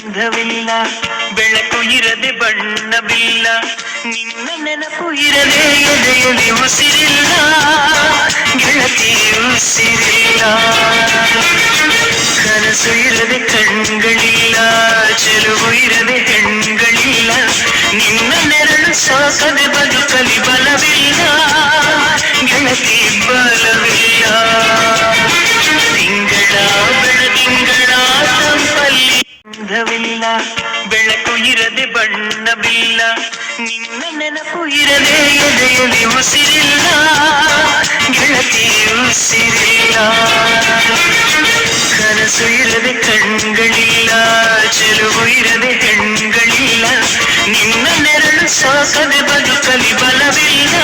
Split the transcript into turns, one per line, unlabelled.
ಗಂಧವಿಲ್ಲ, ಬೆಳಕು ಇರದೆ ಬಣ್ಣವಿಲ್ಲ, ನಿನ್ನ ನೆನಪು ಇರದೆ ಎದೆಯಲ್ಲಿ ಉಸಿರಿಲ್ಲ, ಗೆಳತಿ ಉಸಿರಿಲ್ಲ. ಕನಸು ಇರದೆ ಕಣ್ಗಳಿಲ್ಲ, ಚೆಲುವು ಇರದೆ ಹೆಣ್ಗಳಿಲ್ಲ, ನಿನ್ನ ನೆರಳು ಸಾಕದೆ ಬದುಕಲಿ ಬಲವಿಲ್ಲ, ಗೆಳತಿ ಬಲವಿಲ್ಲ. ತಿಂಗಳ ಬೆಳದಿಂಗಳ ತಂಪಲ್ಲಿ ಗಂಧವಿಲ್ಲ, ಬೆಳಕು ಇರದೆ ಬಣ್ಣವಿಲ್ಲ, ನಿನ್ನ ನೆನಪು ಇರದೆ ಎದೆಯಲ್ಲಿ ಉಸಿರಿಲ್ಲ, ಗೆಳತಿ ಉಸಿರಿಲ್ಲ. ಕನಸು ಇರದೆ ಕಣ್ಗಳಿಲ್ಲ, ಚೆಲುವು ಇರದೆ ಹೆಣ್ಗಳಿಲ್ಲ, ನಿನ್ನ ನೆರಳು ಸಾಕದೆ ಬದುಕಲಿ ಬಲವಿಲ್ಲ,